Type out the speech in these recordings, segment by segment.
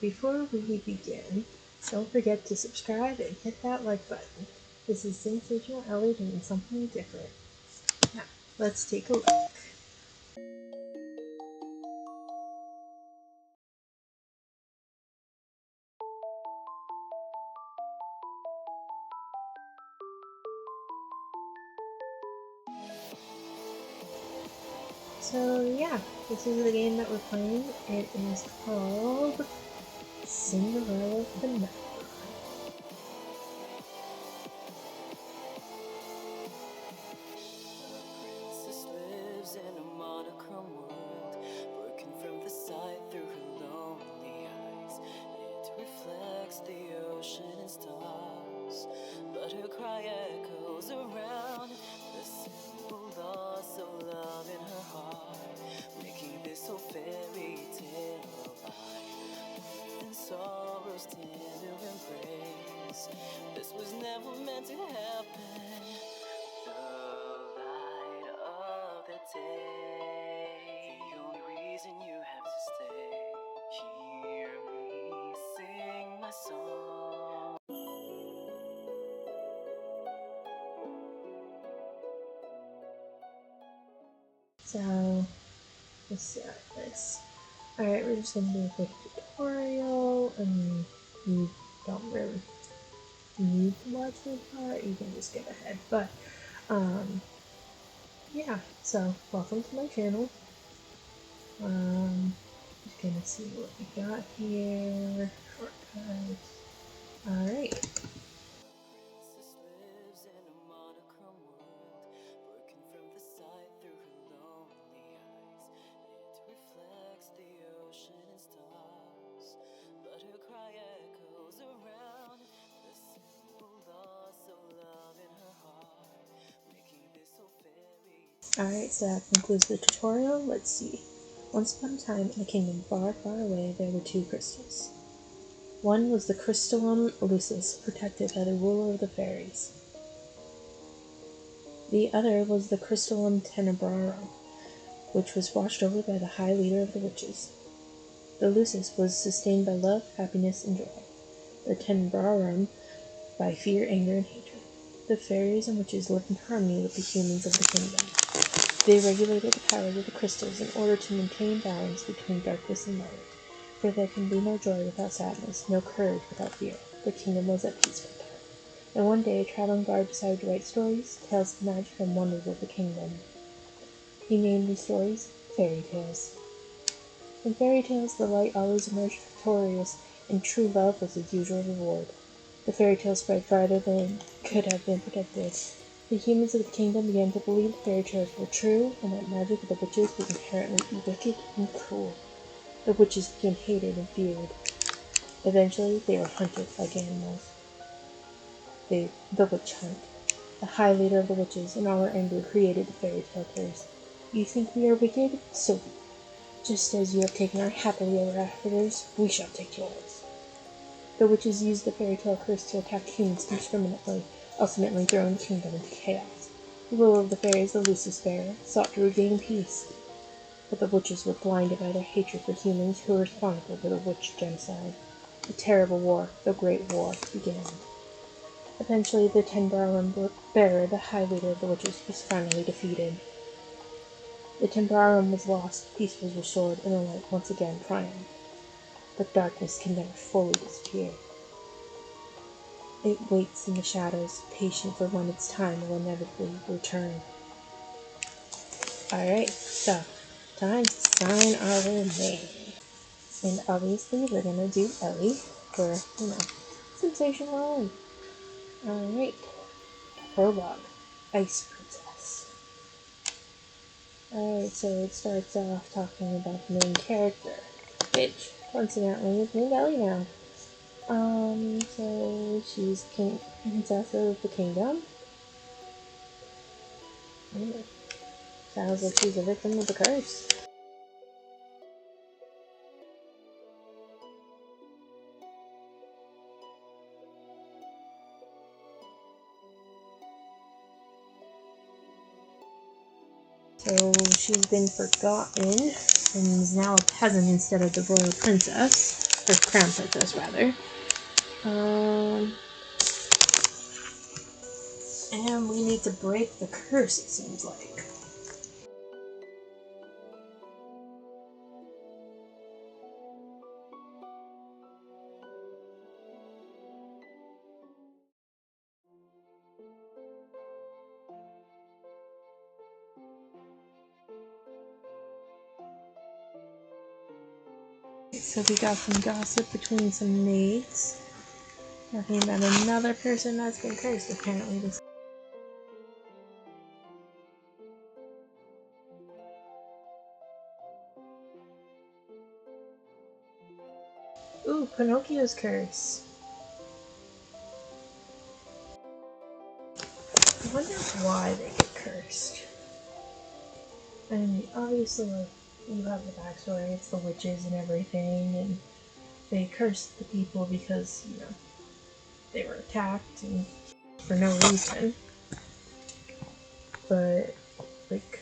Before we begin, don't forget to subscribe and hit that like button. This is Sensational Ellie doing something different. Now, let's take a look. So yeah, this is the game that we're playing. It is called Cinderella Fantastical. But her cry echoes around the simple loss of love in her heart, making this whole fairy tale of life and sorrow's tender embrace. This was never meant to happen. The light of the day, the only reason you have to stay. Hear me sing my song. So, let's start this. Alright, we're just going to do a quick tutorial. You don't really need to watch this part, you can just skip ahead. But, yeah, so welcome to my channel. Just gonna see what we got here. Shortcuts. Alright. Alright, so that concludes the tutorial. Let's see. Once upon a time, in a kingdom far, far away, there were two crystals. One was the crystallum lucis, protected by the ruler of the fairies. The other was the crystallum tenebrarum, which was watched over by the high leader of the witches. The lucis was sustained by love, happiness, and joy. The tenebrarum by fear, anger, and hatred. The fairies and witches lived in harmony with the humans of the kingdom. They regulated the powers of the crystals in order to maintain balance between darkness and light. For there can be no joy without sadness, no courage without fear. The kingdom was at peace with her. And one day a traveling bard decided to write stories, tales of magic and wonders of the kingdom. He named these stories fairy tales. In fairy tales, the light always emerged victorious, and true love was its usual reward. The fairy tale spread farther than could have been predicted. The humans of the kingdom began to believe the fairy tales were true, and that magic of the witches was inherently wicked and cruel. The witches became hated and feared. Eventually, they were hunted like animals. The witch hunt. The high leader of the witches, in all her anger, created the fairy tale curse. You think we are wicked? So be it. Just as you have taken our happily ever afters, we shall take yours. The witches used the fairy tale curse to attack humans indiscriminately, ultimately throwing the kingdom into chaos. The ruler of the fairies, the Lucis bearer, sought to regain peace. But the witches were blinded by their hatred for humans who were responsible for the witch genocide. The terrible war, the Great War, began. Eventually, the Tenebrarum bearer, the high leader of the witches, was finally defeated. The Tenebrarum was lost, peace was restored, and the light once again triumphed. But darkness can never fully disappear. It waits in the shadows, patient for when its time will inevitably return. Alright, so, time to sign our name. And obviously, we're gonna do Ellie for, sensational Ellie. Alright, Prologue, Ice Princess. Alright, so it starts off talking about the main character, which, coincidentally, is named Ellie now. So she's princess of the kingdom. Sounds like she's a victim of the curse. So she's been forgotten and is now a peasant instead of the royal princess. or crown princess rather. And we need to break the curse, it seems like. So we got some gossip between some maids, talking about another person that's been cursed. Apparently this... Ooh, Pinocchio's curse. I wonder why they get cursed. I mean, obviously, like, you have the backstory, it's the witches and everything, and they cursed the people because, you know, they were attacked and for no reason. But, like,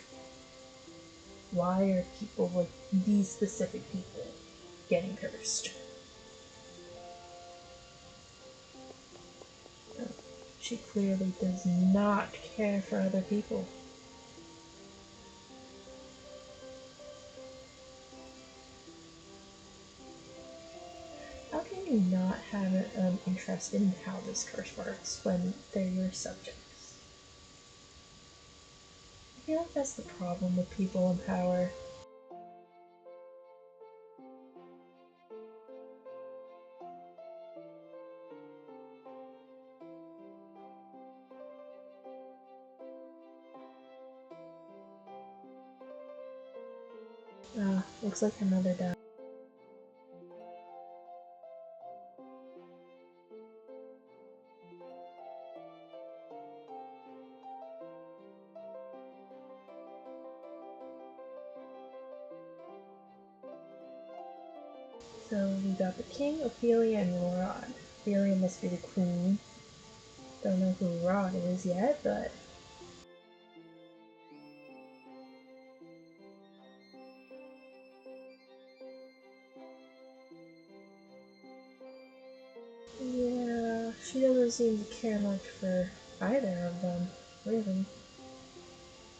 why are people, like, these specific people getting cursed? She clearly does not care for other people. How can you not have an interest in how this curse works when they're your subjects? I feel like that's the problem with people in power. Looks like her mother died. So we got the king, Ophelia, and Rod. Ophelia must be the queen. Don't know who Rod is yet, but... yeah, she doesn't seem to care much for either of them, really.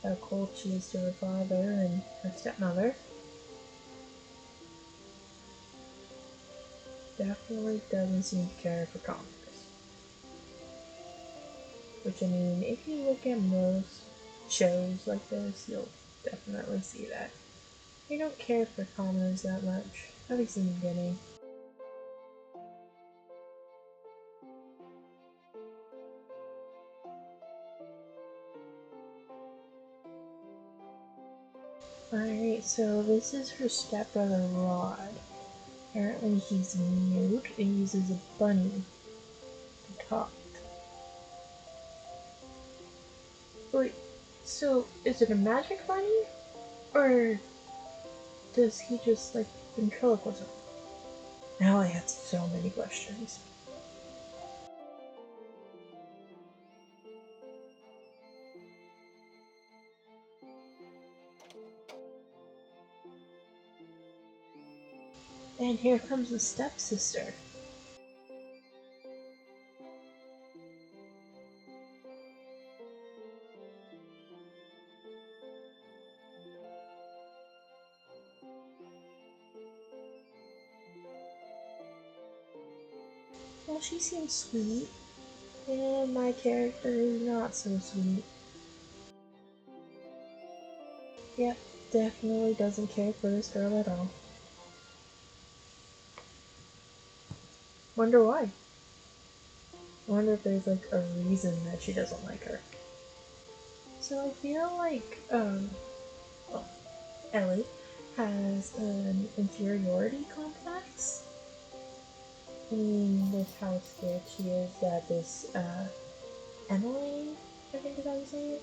How cold she is to her father and her stepmother. Definitely doesn't seem to care for commerce. Which, I mean, if you look at most shows like this, you'll definitely see that. They don't care for commoners that much, at least in the beginning. Alright, so this is her stepbrother Rod. Apparently he's mute and uses a bunny to talk. Wait, so is it a magic bunny? Or does he just, like, ventriloquism? Now I have so many questions. And here comes the stepsister. Well, she seems sweet, and my character is not so sweet. Yep, definitely doesn't care for this girl at all. Wonder why. I wonder if there's like a reason that she doesn't like her. So I feel like, well, Ellie has an inferiority complex. I mean, with how scared she is that this, Emily, I think is how you say it,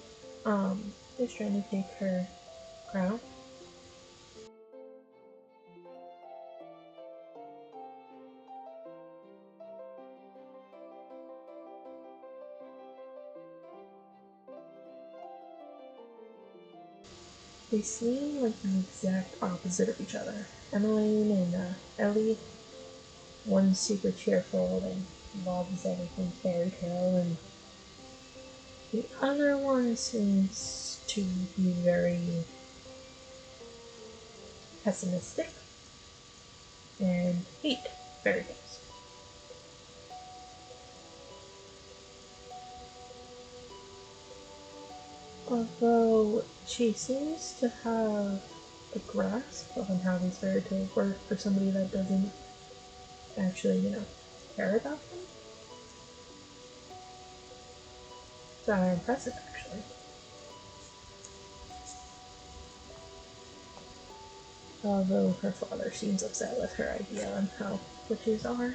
is trying to take her crown. They seem like the exact opposite of each other. Emmeline and Ellie One's super cheerful and loves everything fairy tale, and the other one seems to be very pessimistic and hate fairy tales. Although she seems to have a grasp on how these fairy tales work for somebody that doesn't actually, care about them. It's impressive, actually. Although her father seems upset with her idea on how witches are.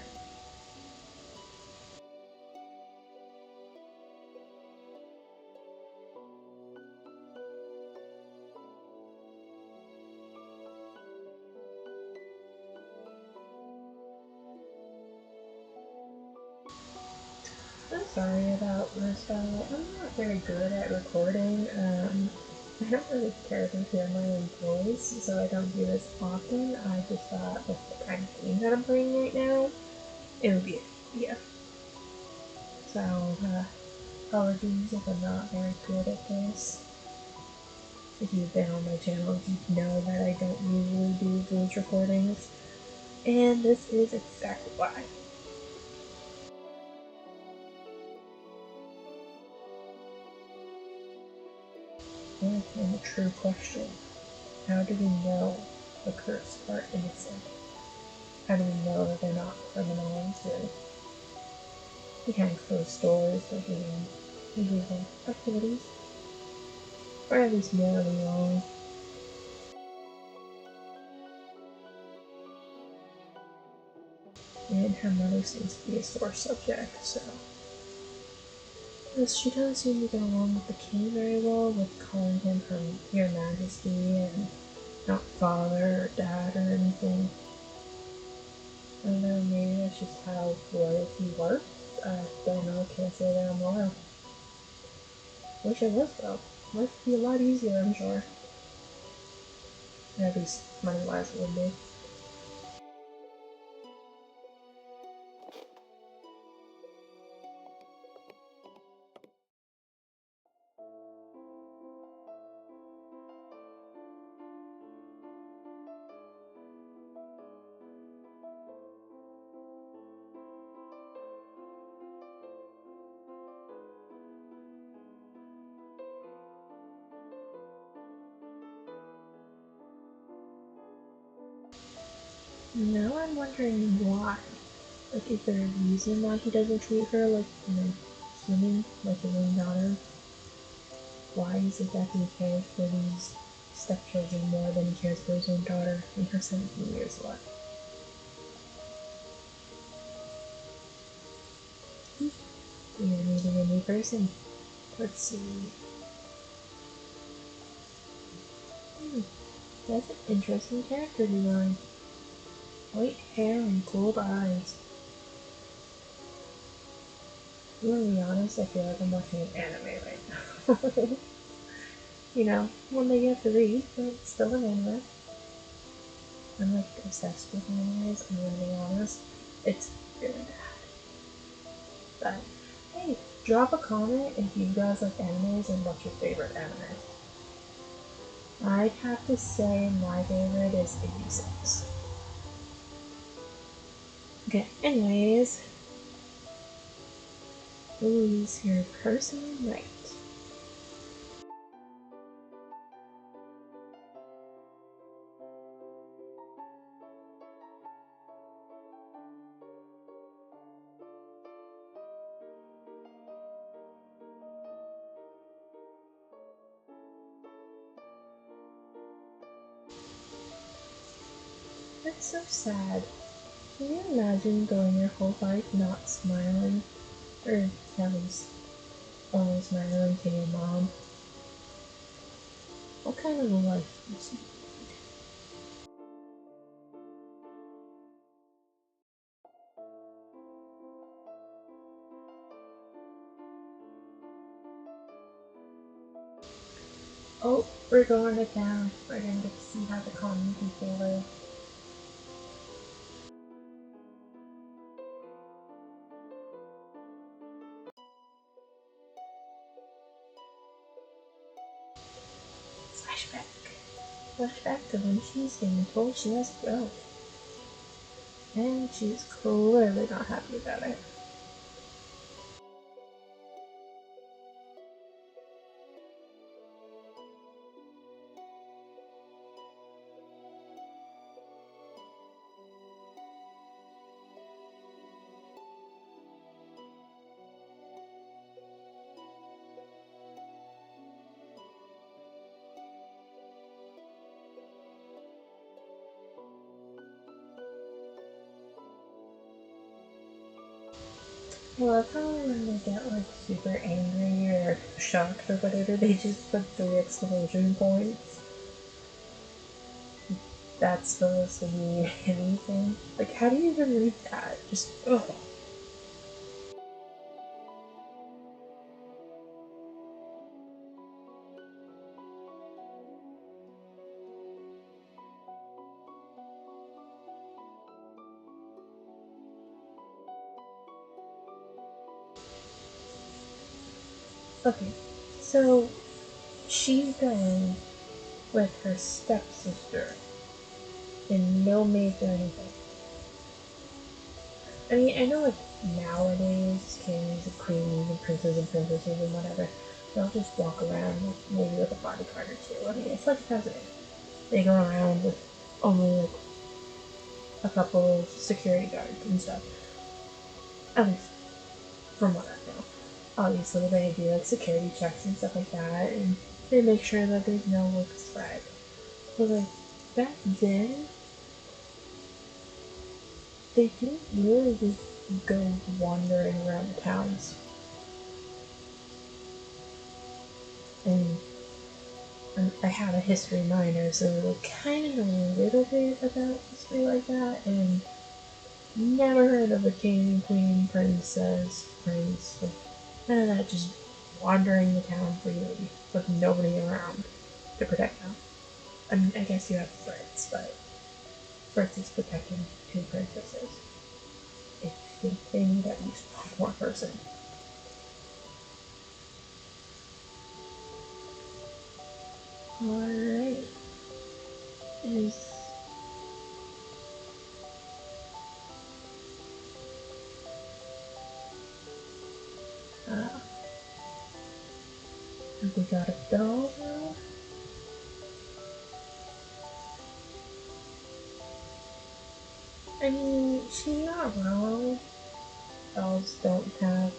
I'm sorry about this, I'm not very good at recording. I don't really care to hear my own voice, so I don't do this often. I just thought with the kind of game that I'm playing right now, it would be a good idea. So, apologies if I'm not very good at this. If you've been on my channel, you know that I don't usually do voice recordings, and this is exactly why. And a true question. How do we know the cursed are innocent? How do we know that they're not criminals or behind closed doors or doing illegal activities? Or at least morally wrong? And her mother seems to be a sore subject, so. Yes, she doesn't seem to get along with the king very well, with calling him her Your Majesty and not father or dad or anything. I don't know, maybe that's just how royalty works. I don't know, can't say that I'm royal. Wish it was though. Life would be a lot easier, I'm sure. At least money-wise it would be. Now I'm wondering why. Like, is there a reason why he doesn't treat her like, human, like his own daughter? Why is it that he cares for these stepchildren more than he cares for his own daughter in her 17 years left? We are meeting a new person. Let's see. That's an interesting character design. White hair and gold eyes. I'm gonna be honest, I feel like I'm watching an anime right now. When they get to read, but it's still an anime. I'm like obsessed with animes, I'm gonna be honest. It's really bad. But hey, drop a comment if you guys like animes and what's your favorite anime. I'd have to say my favorite is 86. Okay, anyways. Who's your person right? That's so sad. Can you imagine going your whole life not smiling? Or at least only smiling to your mom? What kind of a life is it? Oh, we're going to town. We're gonna get to see how the common people live. Flashback. Flashback to when she's being told she has a bro. And she's clearly not happy about it. I love how when they get like super angry or shocked or whatever, they just put 3 exclamation points. That's supposed to be anything. Like, how do you even read that? Just, ugh. Okay, so she's going with her stepsister and no maids or anything. I mean, I know like nowadays kings and queens and princes and princesses and whatever, they'll just walk around like, maybe with a bodyguard or two. I mean, it's like the president. They go around with only like a couple of security guards and stuff. At least from what I know. Obviously, they do like security checks and stuff like that, and they make sure that there's no like spread. But like back then, they didn't really just go wandering around the towns. And I had a history minor, so like kind of know a little bit about history like that, and never heard of a king, queen, princess, prince, like none of that. Just wandering the town freely with nobody around to protect them. I mean, I guess you have Fritz, but Fritz is protecting 2 princesses. I think they need at least one more person. Alright. Is have we got a doll now? I mean, she's not wrong. Dolls don't have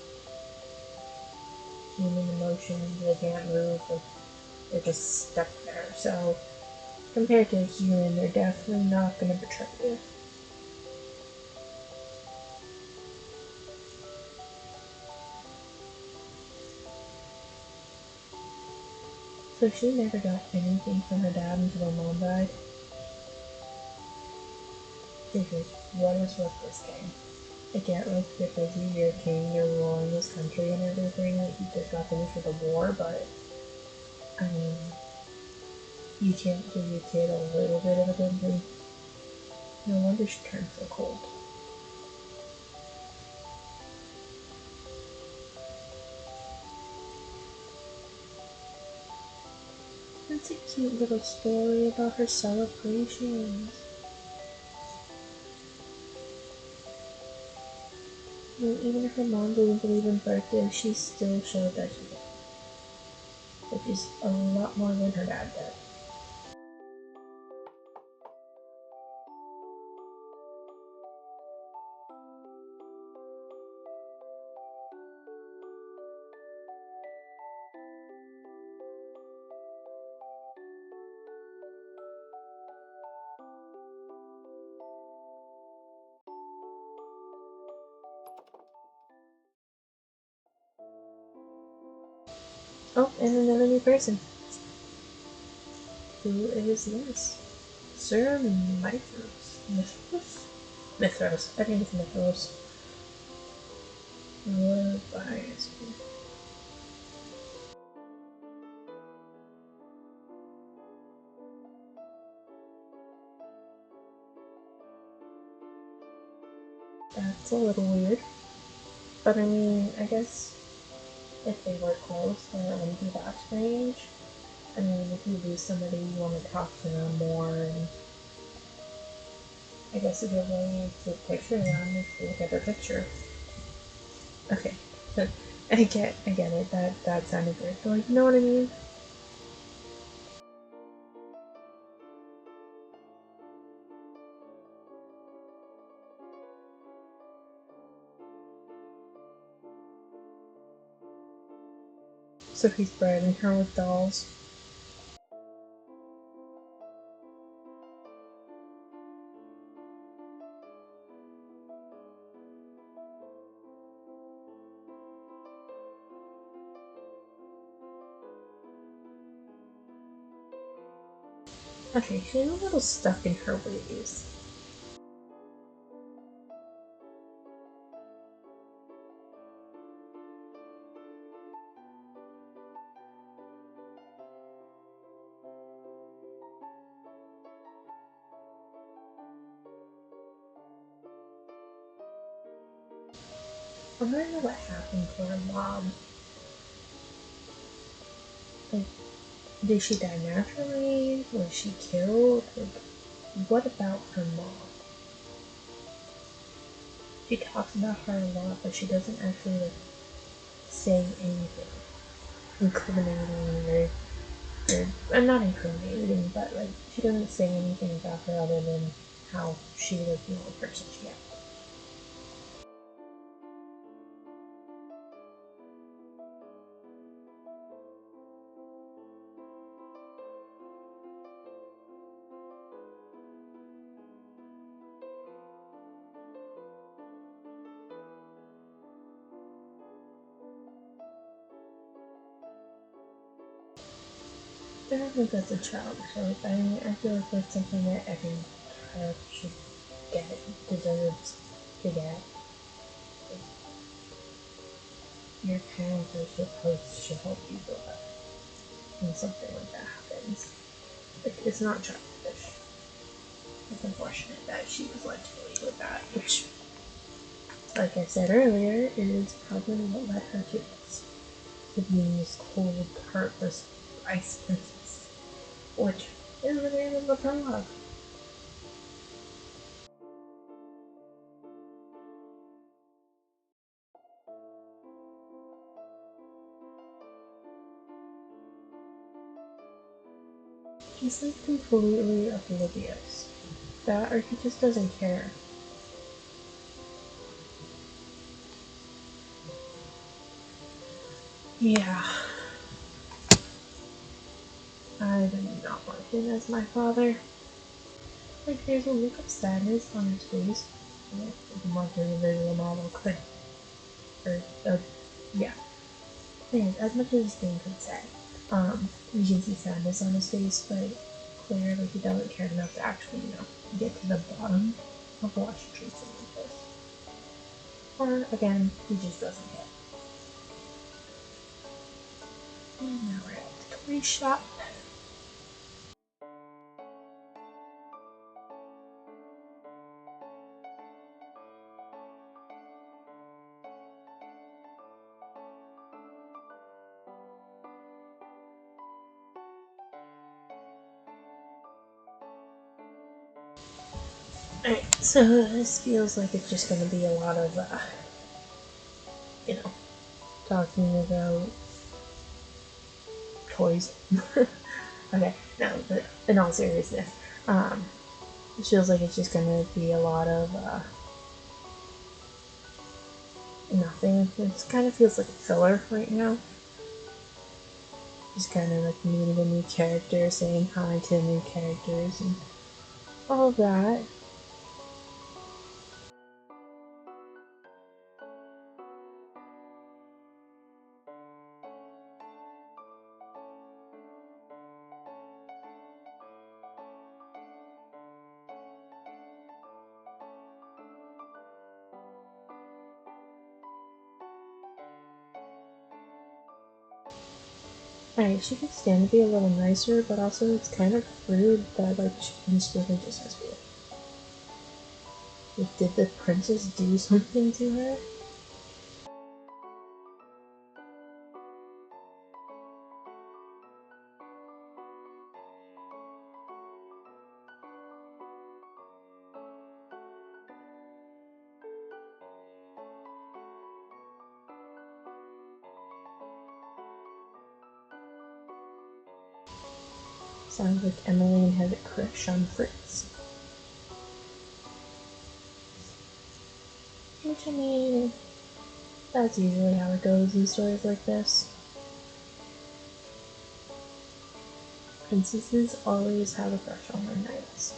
human emotions, they can't move, like, they're just stuck there. So, compared to a human, they're definitely not gonna betray you. So she never got anything from her dad until her mom died. Because what is with this game? I get like you're busy, you're a king, you're ruling this country and everything, like you just got finished with the war, but I mean, you can't give your kid a little bit of a good thing. No wonder she turned so cold. That's a cute little story about her celebrations. I mean, even if her mom didn't believe in birthdays, she still showed that she did. Which is a lot more than her dad did. Oh, and another new person. Who is this? Sir Mithras. Mithras? Mithras. I think it's Mithras. What bias? That's a little weird. But I mean, I guess if they were close, they wouldn't be that strange. I mean, if you lose somebody, you want to talk to them more, and I guess a good way to picture them is to look at their picture. Okay, I get it. That sounded weird, but like, you know what I mean? So he's bribing her with dolls. Okay, she's a little stuck in her ways. I want to know what happened to her mom. Like, did she die naturally? Was she killed? Like, what about her mom? She talks about her a lot, but she doesn't actually like say anything incriminating or I'm not incriminating, but like she doesn't say anything about her other than how she was the only person she had. I don't think that's a child trope. I feel like that's something that every child should get, deserves to get. Like, your parents are supposed to help you grow up when something like that happens. Like, it's not childish. It's unfortunate that she was led to believe with that, which, like I said earlier, is probably what led her to this. To being this cold, heartless ice princess. Which is the name of the prologue. He's like completely oblivious. That or he just doesn't care. Yeah. I do not want him as my father. Like, there's a look of sadness on his face. The monster in the visual novel could. Or, yeah. Thing is, as much as this game could say, you can see sadness on his face, but clearly he doesn't care enough to actually, get to the bottom of why she treats him like this. Or, again, he just doesn't get. And now we're at the toy shop. Alright, so this feels like it's just gonna be a lot of, talking about toys. Okay, no, but in all seriousness, it feels like it's just gonna be a lot of, nothing. It kind of feels like a filler right now. Just kind of like meeting a new character, saying hi to new characters, and all of that. Alright, she could stand to be a little nicer, but also it's kind of rude that like she instantly just has to. Like, did the princess do something to her? sounds like Emmeline has a crush on Fritz. Which, I mean, that's usually how it goes in stories like this. Princesses always have a crush on their knights.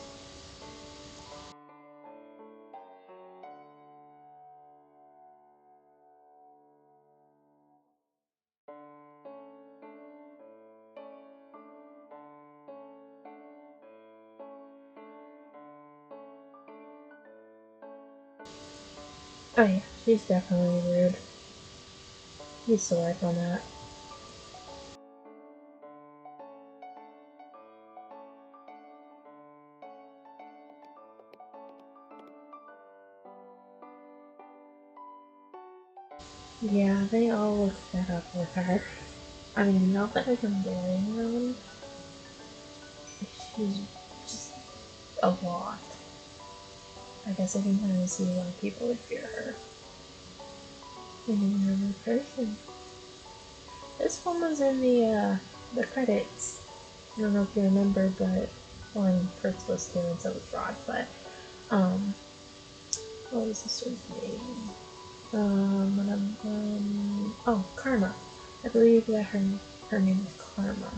Oh yeah, she's definitely rude. Used to work on that. Yeah, they all look fed up with her. I mean, not that I can blame them. She's just a lot. I guess I can kind of see why people would fear her. And another person. This one was in the credits. I don't know if you remember, but well, I mean, Fritz was too, and so was Rod. But what was the story's name? Oh, Karma. I believe that her name is Karma.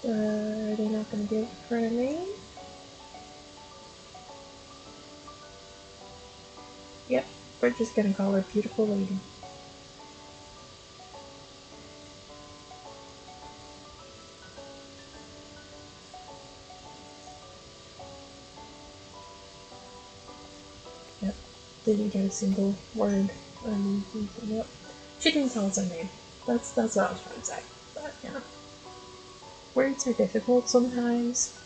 Are they not going to give her a name? Yep, we're just going to call her Beautiful Lady. Yep, didn't get a single word. Yep. She didn't tell us her name. That's what I was trying to say. But yeah, words are difficult sometimes.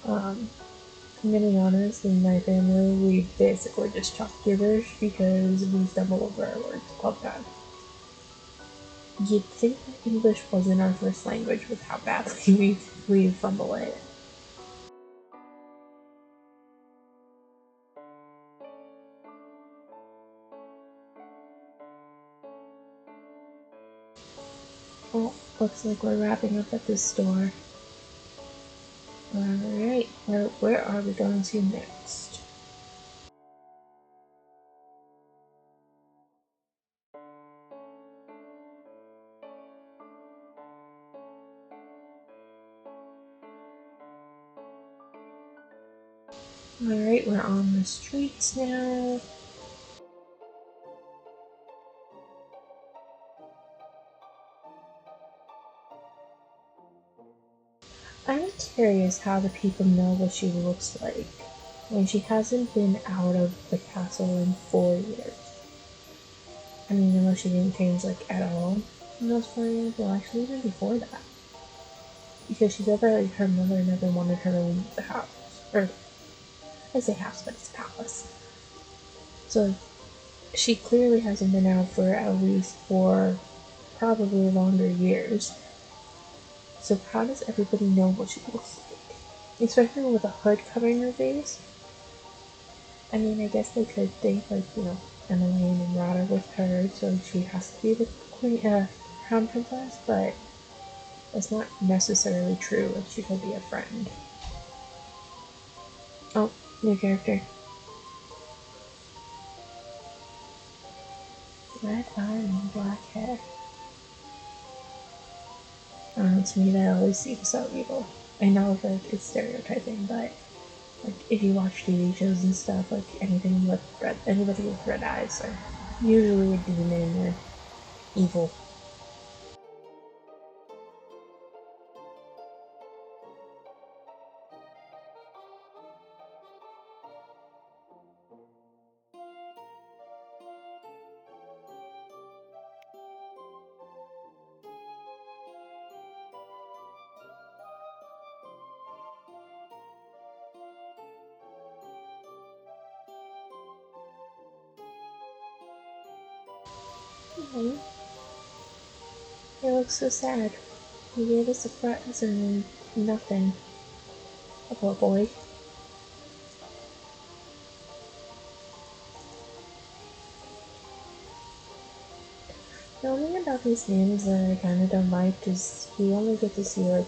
I'm gonna be honest, in my family, we basically just talk gibberish because we stumble over our words all the time. You'd think that English wasn't our first language with how badly we fumble it. Well, looks like we're wrapping up at this store. Alright, where are we going to next? Alright, we're on the streets now. I'm curious how the people know what she looks like when she hasn't been out of the castle in 4 years. I mean, unless she didn't change like at all in those 4 years. Well, actually, even before that, because she never, like, her mother never wanted her to leave the house, or I say house, but it's a palace. So she clearly hasn't been out for at least 4, probably longer years. So how does everybody know what she looks like? Especially with a hood covering her face. I mean, I guess they could think, like, Emmeline and Rod are with her, so she has to be the queen, crown princess, but that's not necessarily true. Like, she could be a friend. Oh, new character. Red eye and black hair. To me, that always seems so evil. I know that it's stereotyping, but like if you watch TV shows and stuff, like anybody with red eyes are usually a demon or evil. Mm-hmm. He looks so sad. He gave us a present and nothing. A poor boy. The only thing about these games that I kind of don't like is you only get to see like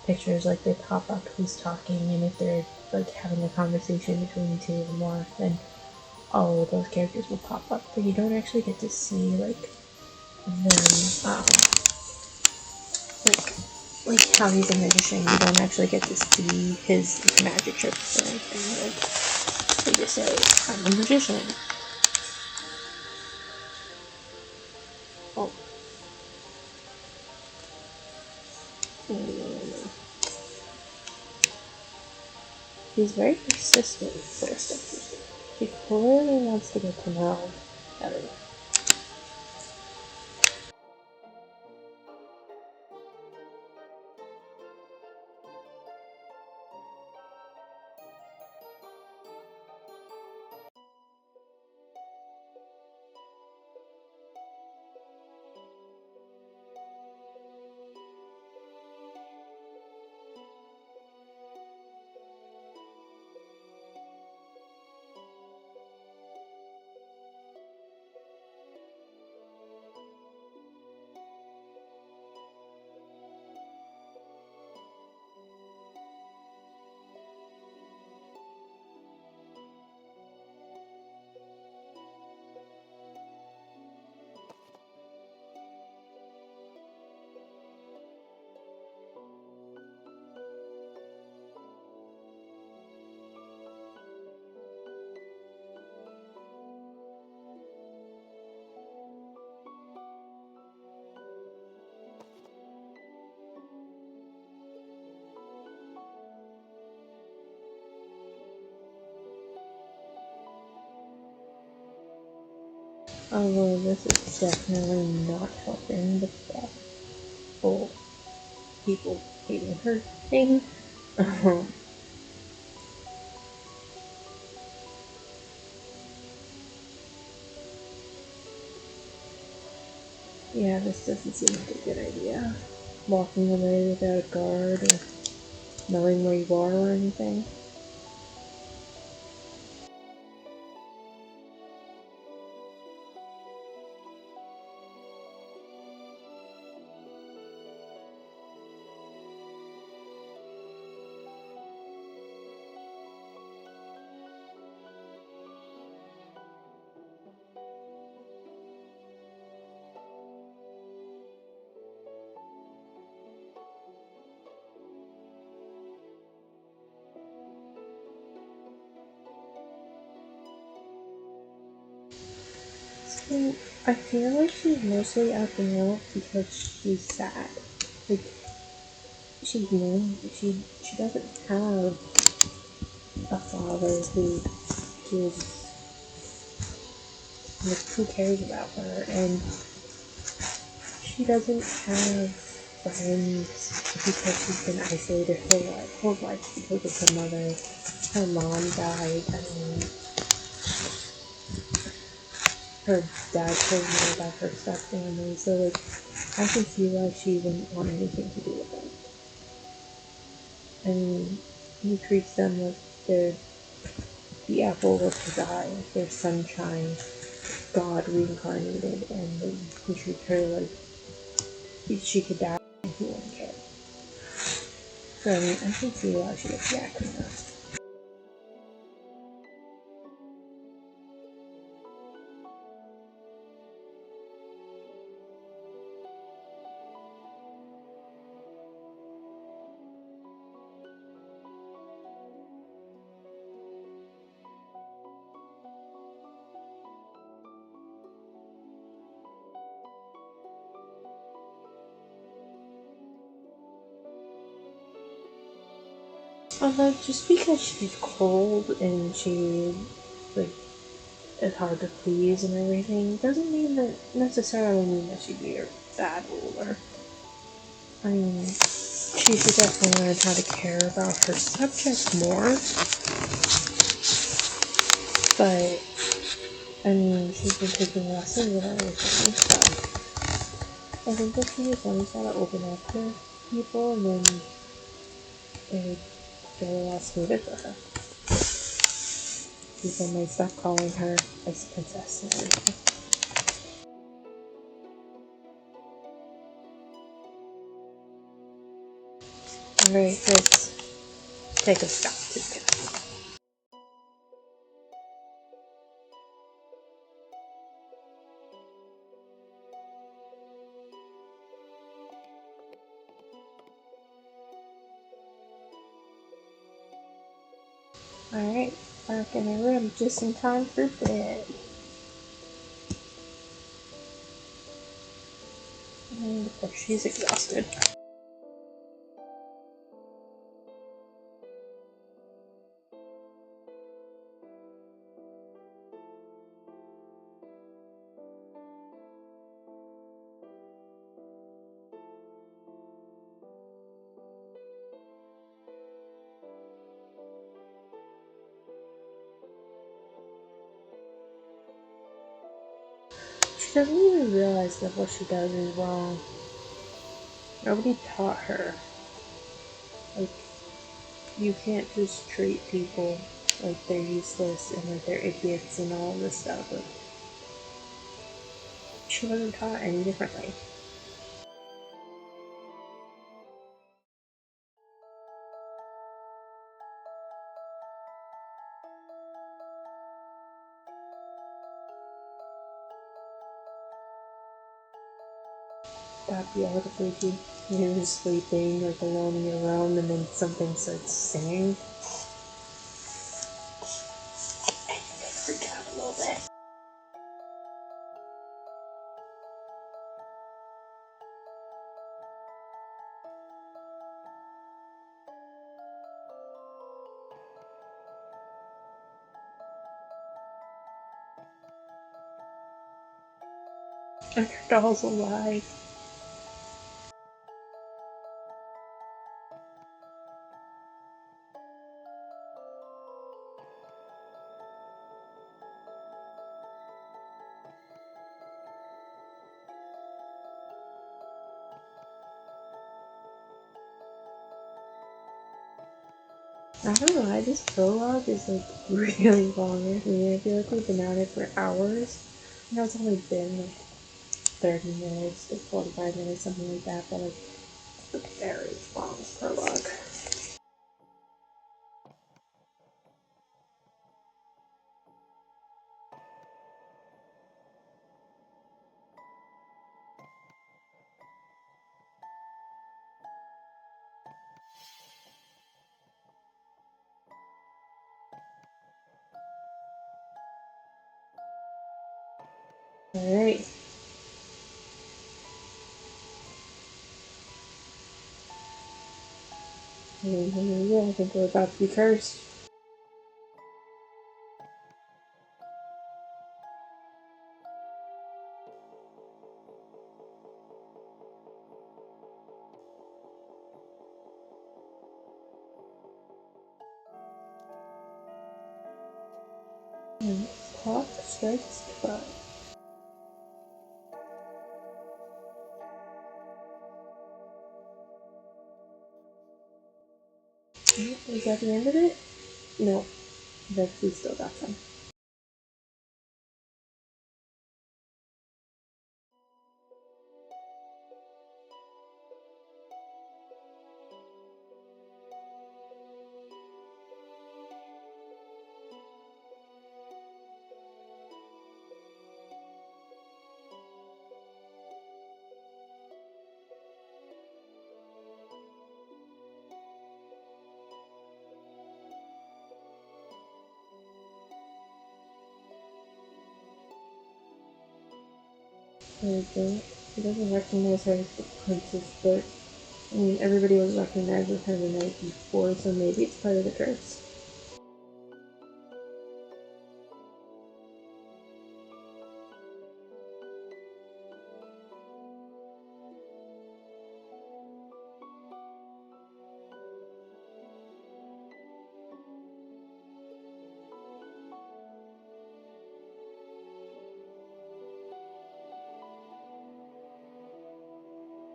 pictures, like they pop up who's talking, and if they're like having a conversation between two or more, then all of those characters will pop up, but you don't actually get to see like them, like how he's a magician. You don't actually get to see his magic tricks or anything. Like they just say, "I'm a magician." Oh. He's very persistent for a stepsister. He clearly wants to get to know everyone. Although this is definitely not helping the whole people hating her thing. Yeah, this doesn't seem like a good idea. Walking away without a guard or knowing where you are or anything. So, I feel like she's mostly out there because she's sad. Like, she's lonely. She doesn't have a father who cares about her, and she doesn't have friends because she's been isolated her whole life because of her mother. Her mom died. I mean, her dad told me about her stepfamily, so like I can see why she wouldn't want anything to do with them. I mean, he treats them like they're the apple of his eye, their sunshine, God reincarnated, and then he treats her like she could die and he wouldn't care. So I mean, I can see why she gets reacting to that. Although just because she's cold and she like is hard to please and everything doesn't necessarily mean that she'd be a bad ruler. I mean, she should definitely learn how to care about her subjects more. But I mean, she's been taking lessons and everything, so I think that she just learns how to open up to people, and then it would go a lot smoother for her. People might stop calling her Ice Princess and everything. Alright, let's take a stop together. Alright, back in my room just in time for bed. And of course she's exhausted. She doesn't even realize that what she does is wrong. Nobody taught her. Like, you can't just treat people like they're useless and like they're idiots and all this stuff. Like, she wasn't taught any differently. That'd be a little freaky. You're just sleeping, like alone in your room, and then something starts singing. And you may freak out a little bit. And her doll's alive. I don't know why this prologue is like really long. I mean, I feel like we've been at it for hours. I know it's only been like 30 minutes to 45 minutes, something like that, but like, it's a very long prologue. Alright. Yeah, I think we're about to be cursed. And clock strikes 12. Is that the end of it? No. We still got some. He doesn't recognize her as the princess, but I mean, everybody was recognizing her the night before, so maybe it's part of the curse.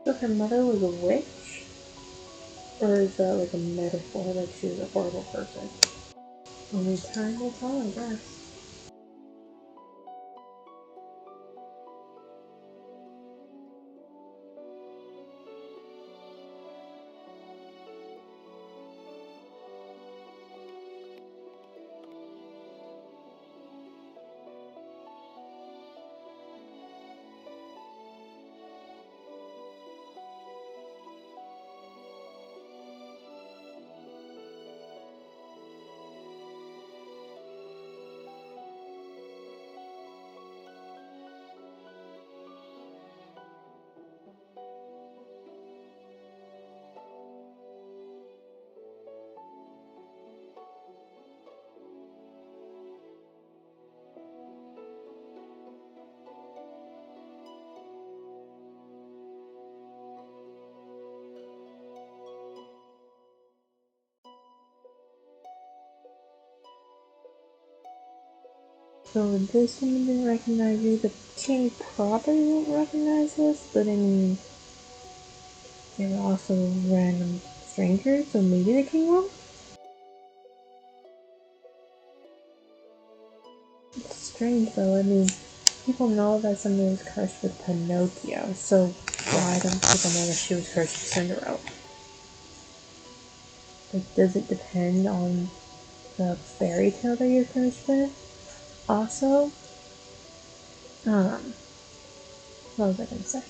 So her mother was a witch? Or is that like a metaphor, like she was a horrible person? Only time will tell, I guess. So this woman didn't recognize you. The king probably won't recognize us, but I mean, they were also random strangers, so maybe the king will? It's strange though, I mean, people know that somebody was cursed with Pinocchio, so why don't people know that she was cursed with Cinderella? Like, does it depend on the fairy tale that you're cursed with? Also, what was I gonna say?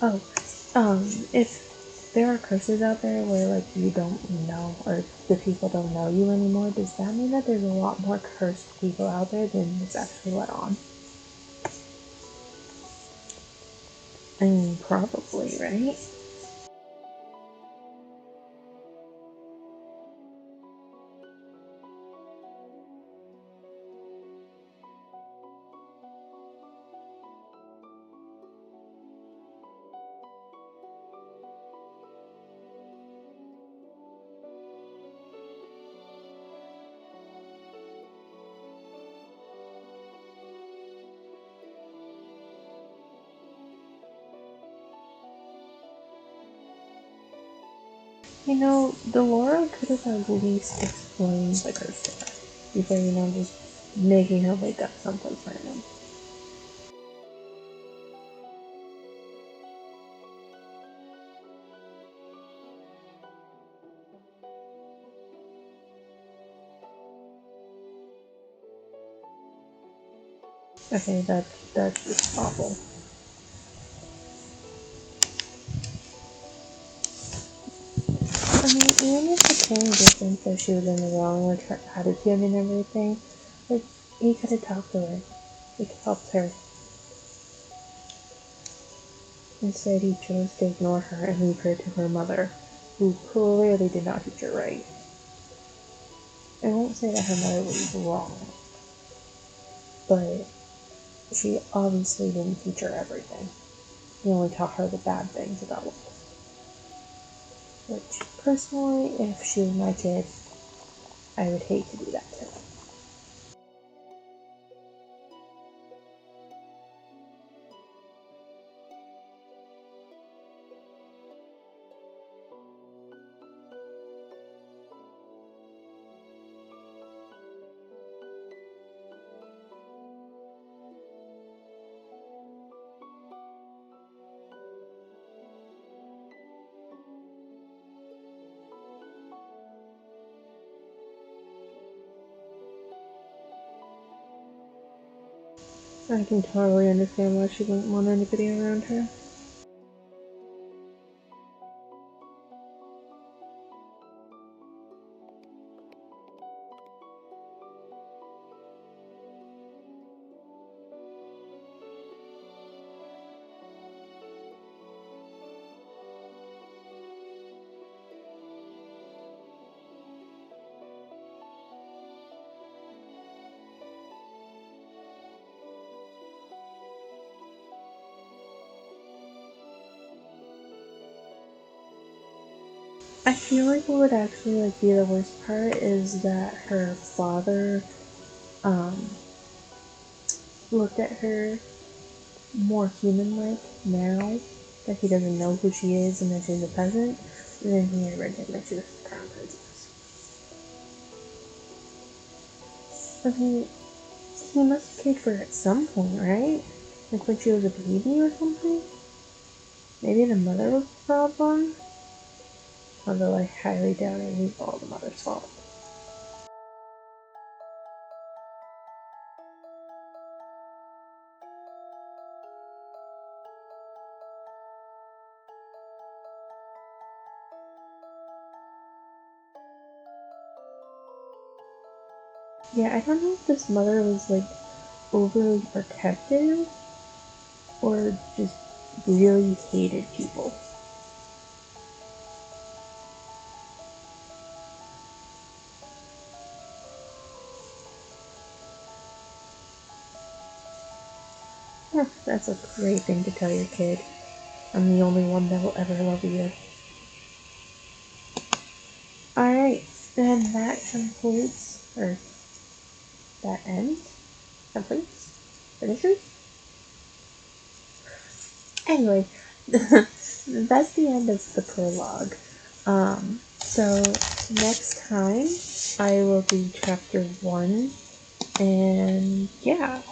Oh, if there are curses out there where, like, you don't know, or the people don't know you anymore, does that mean that there's a lot more cursed people out there than is actually let on? I mean, probably, right? You know, Delora could have at least explained the curse to her before, just making her wake up someplace random. Okay, that's just awful. I mean, even if the king did think that she was in the wrong with her attitude and everything, like, he could have talked to her. He could have helped her. Instead, he chose to ignore her and leave her to her mother, who clearly did not teach her right. I won't say that her mother was wrong, but she obviously didn't teach her everything. He only taught her the bad things about life. Which, personally, if she was my kid, I would hate to do that to her. I can totally understand why she wouldn't want anybody around her. I feel like what would actually be the worst part is that her father um, looked at her more human-like now that he doesn't know who she is and that she's a peasant than he ever did when she was the crown princess. I mean, he must have cared for her at some point, right? Like when she was a baby or something? Maybe the mother was the problem? Although I highly doubt it was all the mother's fault. Yeah, I don't know if this mother was like overly protective or just really hated people. That's a great thing to tell your kid. I'm the only one that will ever love you. Alright, and that concludes, or that ends, completes, finishes. Anyway, that's the end of the prologue. So next time I will do chapter 1, and yeah.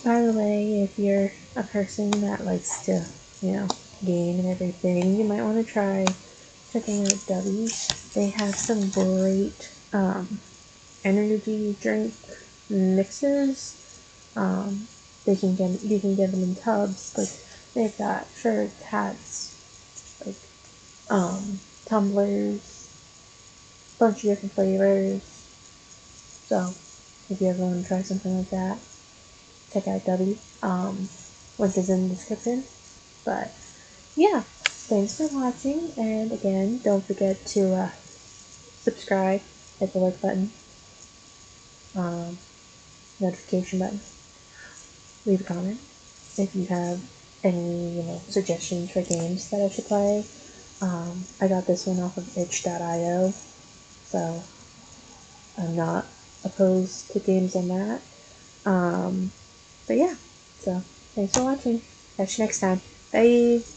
By the way, if you're a person that likes to, game and everything, you might want to try checking out W. They have some great energy drink mixes. You can get them in tubs. Like they've got shirts, hats, like tumblers, bunch of different flavors. So if you ever want to try something like that, check out W. Link is in the description. But yeah, thanks for watching, and again, don't forget to subscribe, hit the like button, um, notification button, leave a comment if you have any suggestions for games that I should play. I got this one off of itch.io, so I'm not opposed to games on that. But yeah, so thanks for watching. Catch you next time. Bye!